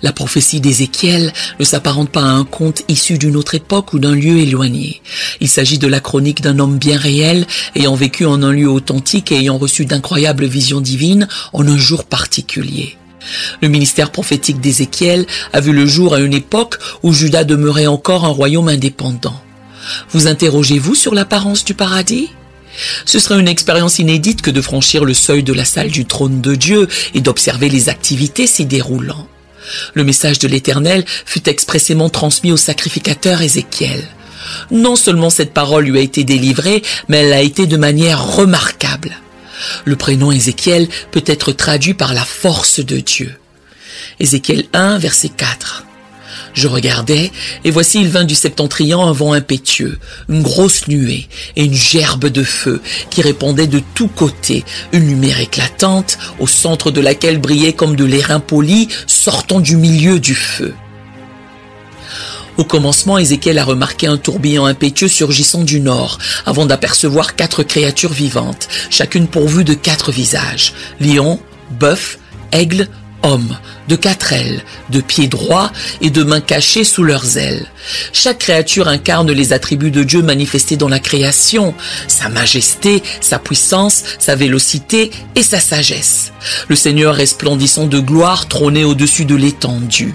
La prophétie d'Ézéchiel ne s'apparente pas à un conte issu d'une autre époque ou d'un lieu éloigné. Il s'agit de la chronique d'un homme bien réel, ayant vécu en un lieu authentique et ayant reçu d'incroyables visions divines en un jour particulier. Le ministère prophétique d'Ézéchiel a vu le jour à une époque où Juda demeurait encore un royaume indépendant. Vous interrogez-vous sur l'apparence du paradis ? Ce serait une expérience inédite que de franchir le seuil de la salle du trône de Dieu et d'observer les activités s'y déroulant. Le message de l'Éternel fut expressément transmis au sacrificateur Ézéchiel. Non seulement cette parole lui a été délivrée, mais elle a été de manière remarquable. Le prénom Ézéchiel peut être traduit par la force de Dieu. Ézéchiel 1, verset 4. Je regardais, et voici il vint du septentrion un vent impétueux, une grosse nuée et une gerbe de feu qui répandait de tous côtés, une lumière éclatante, au centre de laquelle brillait comme de l'airain poli sortant du milieu du feu. Au commencement, Ézéchiel a remarqué un tourbillon impétueux surgissant du nord, avant d'apercevoir 4 créatures vivantes, chacune pourvue de 4 visages, lion, bœuf, aigle, homme, de 4 ailes, de pieds droits et de mains cachées sous leurs ailes. Chaque créature incarne les attributs de Dieu manifestés dans la création, sa majesté, sa puissance, sa vélocité et sa sagesse. Le Seigneur resplendissant de gloire trônait au-dessus de l'étendue.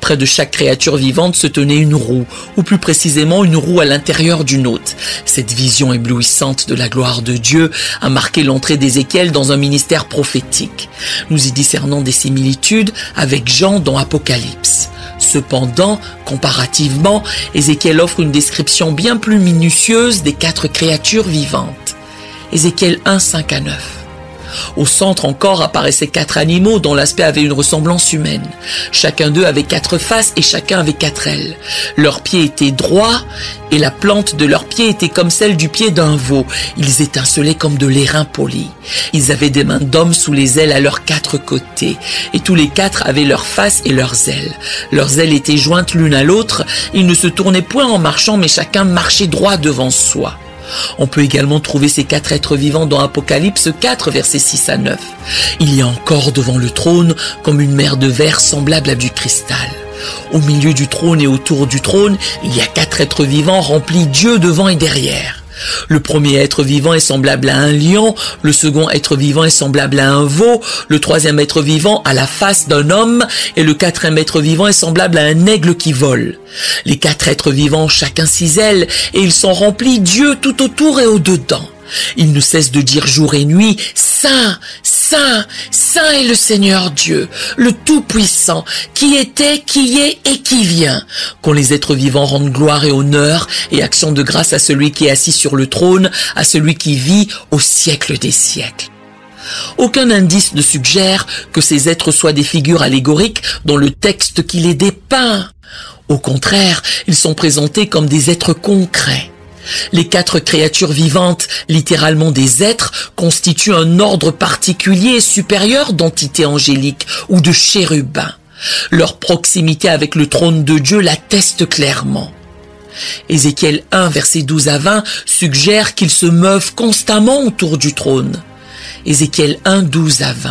Près de chaque créature vivante se tenait une roue, ou plus précisément une roue à l'intérieur d'une autre. Cette vision éblouissante de la gloire de Dieu a marqué l'entrée d'Ézéchiel dans un ministère prophétique. Nous y discernons des similitudes avec Jean dans Apocalypse. Cependant, comparativement, Ézéchiel offre une description bien plus minutieuse des 4 créatures vivantes. Ézéchiel 1, 5 à 9. Au centre encore apparaissaient 4 animaux dont l'aspect avait une ressemblance humaine. Chacun d'eux avait 4 faces et chacun avait 4 ailes. Leurs pieds étaient droits et la plante de leurs pieds était comme celle du pied d'un veau. Ils étincelaient comme de l'airain poli. Ils avaient des mains d'homme sous les ailes à leurs 4 côtés. Et tous les 4 avaient leurs faces et leurs ailes. Leurs ailes étaient jointes l'une à l'autre. Ils ne se tournaient point en marchant, mais chacun marchait droit devant soi. On peut également trouver ces 4 êtres vivants dans Apocalypse 4, versets 6 à 9. Il y a encore devant le trône comme une mer de verre semblable à du cristal. Au milieu du trône et autour du trône, il y a 4 êtres vivants remplis d'yeux devant et derrière. Le premier être vivant est semblable à un lion, le second être vivant est semblable à un veau, le troisième être vivant a la face d'un homme et le 4e être vivant est semblable à un aigle qui vole. Les 4 êtres vivants ont chacun 6 ailes et ils sont remplis d'yeux tout autour et au-dedans. Ils ne cessent de dire jour et nuit, Saint, Saint, Saint est le Seigneur Dieu, le Tout-Puissant, qui était, qui est et qui vient. Qu'on les êtres vivants rendent gloire et honneur et action de grâce à celui qui est assis sur le trône, à celui qui vit au siècle des siècles. Aucun indice ne suggère que ces êtres soient des figures allégoriques dans le texte qui les dépeint. Au contraire, ils sont présentés comme des êtres concrets. Les 4 créatures vivantes, littéralement des êtres, constituent un ordre particulier et supérieur d'entités angéliques ou de chérubins. Leur proximité avec le trône de Dieu l'atteste clairement. Ézéchiel 1, versets 12 à 20 suggère qu'ils se meuvent constamment autour du trône. Ézéchiel 1, 12 à 20.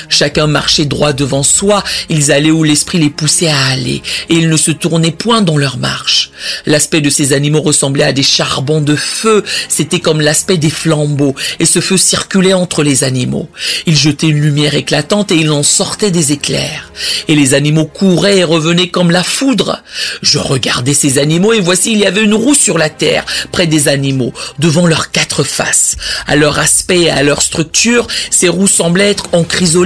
Chacun marchait droit devant soi, ils allaient où l'esprit les poussait à aller, et ils ne se tournaient point dans leur marche. L'aspect de ces animaux ressemblait à des charbons de feu, c'était comme l'aspect des flambeaux, et ce feu circulait entre les animaux. Ils jetaient une lumière éclatante et il en sortait des éclairs. Et les animaux couraient et revenaient comme la foudre. Je regardais ces animaux et voici il y avait une roue sur la terre, près des animaux, devant leurs 4 faces. À leur aspect et à leur structure, ces roues semblaient être en chrysolite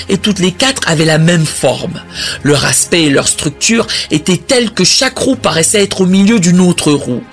et toutes les 4 avaient la même forme. Leur aspect et leur structure étaient tels que chaque roue paraissait être au milieu d'une autre roue.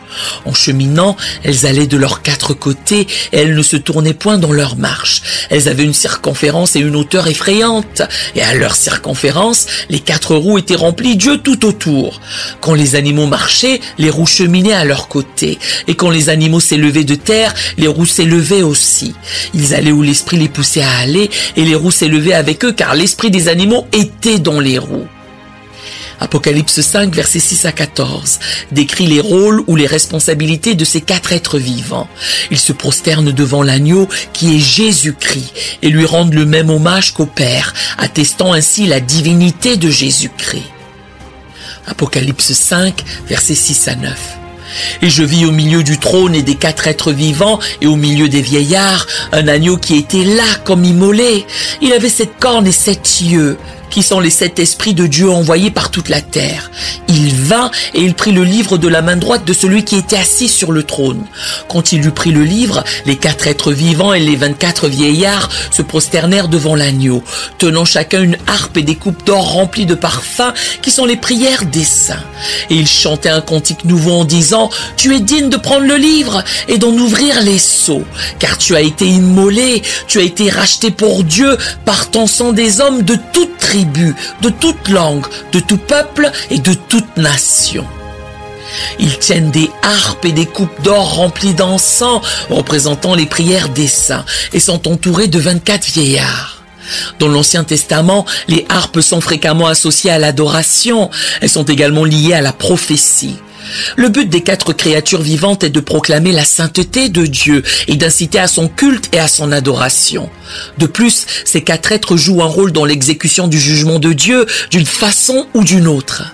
En cheminant, elles allaient de leurs 4 côtés et elles ne se tournaient point dans leur marche. Elles avaient une circonférence et une hauteur effrayantes. Et à leur circonférence, les 4 roues étaient remplies d'yeux tout autour. Quand les animaux marchaient, les roues cheminaient à leurs côtés. Et quand les animaux s'élevaient de terre, les roues s'élevaient aussi. Ils allaient où l'esprit les poussait à aller et les roues s'élevaient avec eux car l'esprit des animaux était dans les roues. Apocalypse 5, versets 6 à 14, décrit les rôles ou les responsabilités de ces 4 êtres vivants. Ils se prosternent devant l'agneau qui est Jésus-Christ et lui rendent le même hommage qu'au Père, attestant ainsi la divinité de Jésus-Christ. Apocalypse 5, versets 6 à 9. Et je vis au milieu du trône et des 4 êtres vivants et au milieu des vieillards, un agneau qui était là comme immolé. Il avait 7 cornes et 7 yeux, qui sont les 7 esprits de Dieu envoyés par toute la terre. Il vint et il prit le livre de la main droite de celui qui était assis sur le trône. Quand il eut pris le livre, les 4 êtres vivants et les 24 vieillards se prosternèrent devant l'agneau, tenant chacun une harpe et des coupes d'or remplies de parfums, qui sont les prières des saints. Et ils chantaient un cantique nouveau en disant « Tu es digne de prendre le livre et d'en ouvrir les sceaux, car tu as été immolé, tu as été racheté pour Dieu par ton sang des hommes de toute tribu, de toute langue, de tout peuple et de toute nation. » Ils tiennent des harpes et des coupes d'or remplies d'encens, représentant les prières des saints, et sont entourés de 24 vieillards. Dans l'Ancien Testament, les harpes sont fréquemment associées à l'adoration. Elles sont également liées à la prophétie. Le but des 4 créatures vivantes est de proclamer la sainteté de Dieu et d'inciter à son culte et à son adoration. De plus, ces 4 êtres jouent un rôle dans l'exécution du jugement de Dieu d'une façon ou d'une autre.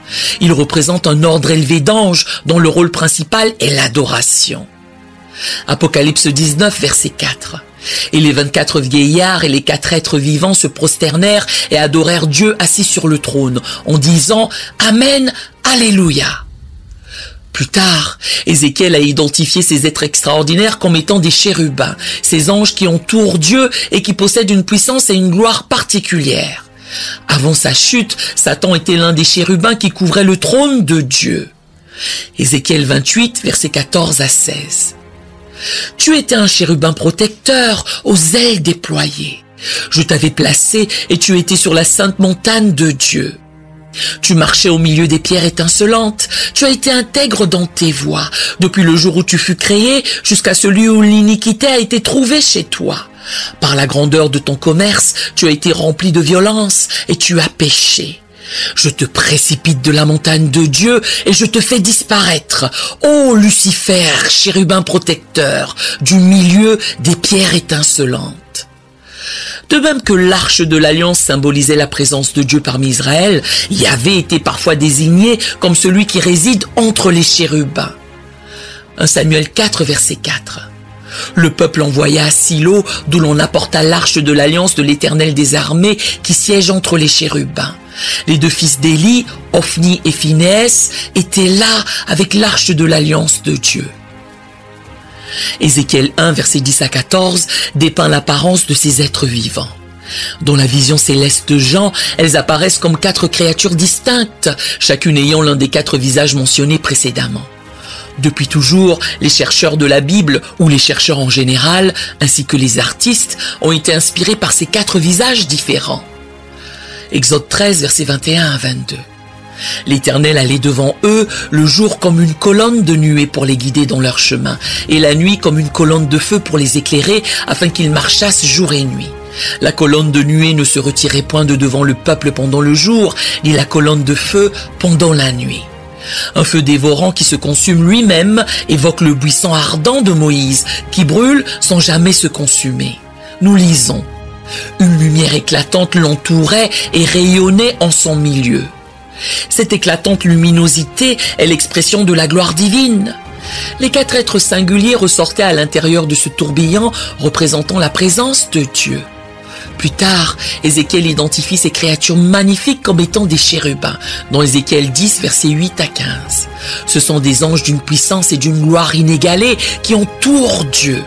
Ils représentent un ordre élevé d'anges dont le rôle principal est l'adoration. Apocalypse 19, verset 4. Et les 24 vieillards et les 4 êtres vivants se prosternèrent et adorèrent Dieu assis sur le trône, en disant « Amen, Alléluia ». Plus tard, Ézéchiel a identifié ces êtres extraordinaires comme étant des chérubins, ces anges qui entourent Dieu et qui possèdent une puissance et une gloire particulières. Avant sa chute, Satan était l'un des chérubins qui couvrait le trône de Dieu. Ézéchiel 28, versets 14 à 16. Tu étais un chérubin protecteur, aux ailes déployées. Je t'avais placé et tu étais sur la sainte montagne de Dieu. Tu marchais au milieu des pierres étincelantes. Tu as été intègre dans tes voies, depuis le jour où tu fus créé jusqu'à celui où l'iniquité a été trouvée chez toi. Par la grandeur de ton commerce, tu as été rempli de violence et tu as péché. Je te précipite de la montagne de Dieu et je te fais disparaître, ô Lucifer, chérubin protecteur, du milieu des pierres étincelantes. De même que l'arche de l'Alliance symbolisait la présence de Dieu parmi Israël, Yahvé était parfois désigné comme celui qui réside entre les chérubins. 1 Samuel 4, verset 4. Le peuple envoya à Silo, d'où l'on apporta l'arche de l'Alliance de l'Éternel des armées qui siège entre les chérubins. Les 2 fils d'Élie, Ophni et Phinehas, étaient là avec l'arche de l'Alliance de Dieu. Ézéchiel 1, versets 10 à 14, dépeint l'apparence de ces êtres vivants. Dans la vision céleste de Jean, elles apparaissent comme 4 créatures distinctes, chacune ayant l'un des 4 visages mentionnés précédemment. Depuis toujours, les chercheurs de la Bible, ou les chercheurs en général, ainsi que les artistes, ont été inspirés par ces 4 visages différents. Exode 13, versets 21 à 22. L'Éternel allait devant eux le jour comme une colonne de nuée pour les guider dans leur chemin, et la nuit comme une colonne de feu pour les éclairer, afin qu'ils marchassent jour et nuit. La colonne de nuée ne se retirait point de devant le peuple pendant le jour, ni la colonne de feu pendant la nuit. Un feu dévorant qui se consume lui-même évoque le buisson ardent de Moïse, qui brûle sans jamais se consumer. Nous lisons. Une lumière éclatante l'entourait et rayonnait en son milieu. Cette éclatante luminosité est l'expression de la gloire divine. Les 4 êtres singuliers ressortaient à l'intérieur de ce tourbillon représentant la présence de Dieu. Plus tard, Ézéchiel identifie ces créatures magnifiques comme étant des chérubins, dans Ézéchiel 10, versets 8 à 15. Ce sont des anges d'une puissance et d'une gloire inégalée qui entourent Dieu.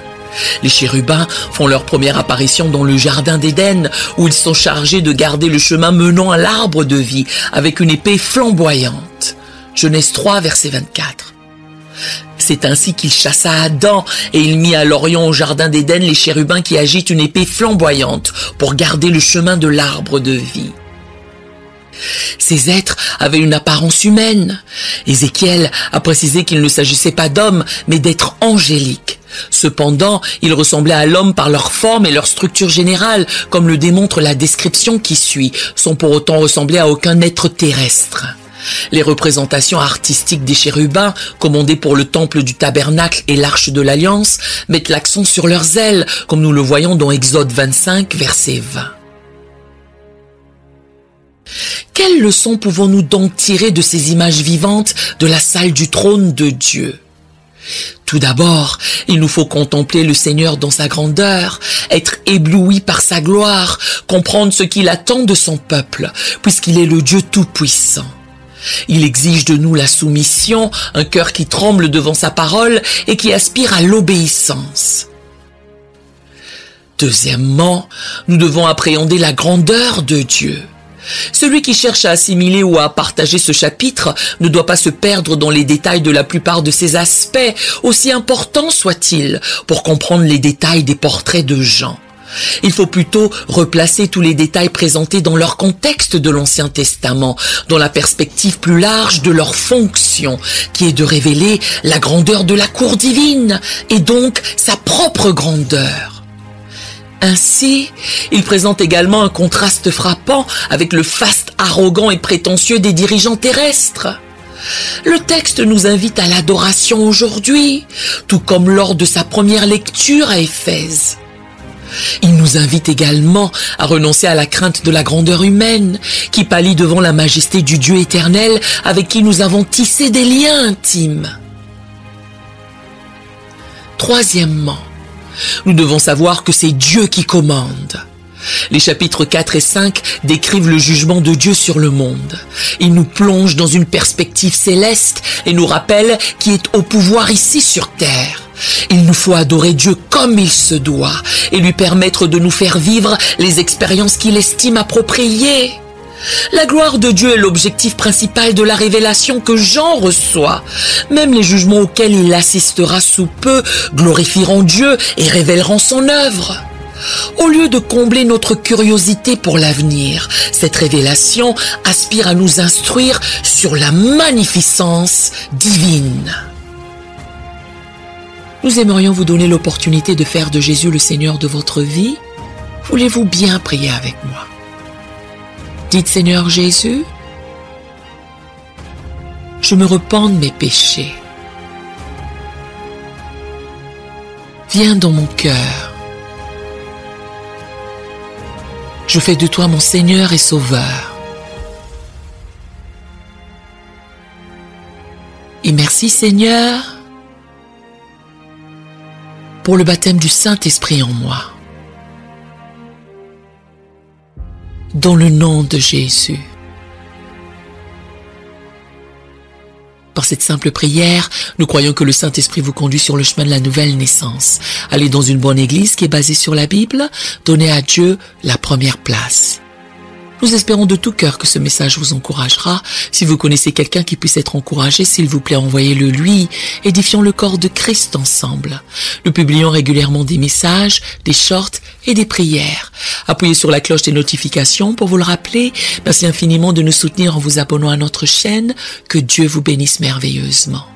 Les chérubins font leur première apparition dans le jardin d'Éden, où ils sont chargés de garder le chemin menant à l'arbre de vie avec une épée flamboyante. Genèse 3, verset 24. C'est ainsi qu'il chassa Adam et il mit à l'orient au jardin d'Éden les chérubins qui agitent une épée flamboyante pour garder le chemin de l'arbre de vie. Ces êtres avaient une apparence humaine. Ézéchiel a précisé qu'il ne s'agissait pas d'hommes, mais d'êtres angéliques. Cependant, ils ressemblaient à l'homme par leur forme et leur structure générale, comme le démontre la description qui suit, sans pour autant ressembler à aucun être terrestre. Les représentations artistiques des chérubins, commandées pour le temple du tabernacle et l'arche de l'Alliance, mettent l'accent sur leurs ailes, comme nous le voyons dans Exode 25, verset 20. Quelles leçons pouvons-nous donc tirer de ces images vivantes de la salle du trône de Dieu ? Tout d'abord, il nous faut contempler le Seigneur dans sa grandeur, être ébloui par sa gloire, comprendre ce qu'il attend de son peuple, puisqu'il est le Dieu tout-puissant. Il exige de nous la soumission, un cœur qui tremble devant sa parole et qui aspire à l'obéissance. Deuxièmement, nous devons appréhender la grandeur de Dieu. Celui qui cherche à assimiler ou à partager ce chapitre ne doit pas se perdre dans les détails de la plupart de ces aspects, aussi importants soient-ils, pour comprendre les détails des portraits de Jean. Il faut plutôt replacer tous les détails présentés dans leur contexte de l'Ancien Testament, dans la perspective plus large de leur fonction, qui est de révéler la grandeur de la cour divine, et donc sa propre grandeur. Ainsi, il présente également un contraste frappant avec le faste arrogant et prétentieux des dirigeants terrestres. Le texte nous invite à l'adoration aujourd'hui, tout comme lors de sa première lecture à Éphèse. Il nous invite également à renoncer à la crainte de la grandeur humaine, qui pâlit devant la majesté du Dieu éternel avec qui nous avons tissé des liens intimes. Troisièmement, nous devons savoir que c'est Dieu qui commande. Les chapitres 4 et 5 décrivent le jugement de Dieu sur le monde. Ils nous plongent dans une perspective céleste et nous rappellent qui est au pouvoir ici sur terre. Il nous faut adorer Dieu comme il se doit et lui permettre de nous faire vivre les expériences qu'il estime appropriées. La gloire de Dieu est l'objectif principal de la révélation que Jean reçoit. Même les jugements auxquels il assistera sous peu glorifieront Dieu et révéleront son œuvre. Au lieu de combler notre curiosité pour l'avenir, cette révélation aspire à nous instruire sur la magnificence divine. Nous aimerions vous donner l'opportunité de faire de Jésus le Seigneur de votre vie. Voulez-vous bien prier avec moi? Dites: Seigneur Jésus, je me repens de mes péchés. Viens dans mon cœur. Je fais de toi mon Seigneur et Sauveur. Et merci Seigneur pour le baptême du Saint-Esprit en moi. Dans le nom de Jésus. Par cette simple prière, nous croyons que le Saint-Esprit vous conduit sur le chemin de la nouvelle naissance. Allez dans une bonne église qui est basée sur la Bible, donnez à Dieu la première place. Nous espérons de tout cœur que ce message vous encouragera. Si vous connaissez quelqu'un qui puisse être encouragé, s'il vous plaît, envoyez-le lui. Édifions le corps de Christ ensemble. Nous publions régulièrement des messages, des shorts et des prières. Appuyez sur la cloche des notifications pour vous le rappeler. Merci infiniment de nous soutenir en vous abonnant à notre chaîne. Que Dieu vous bénisse merveilleusement.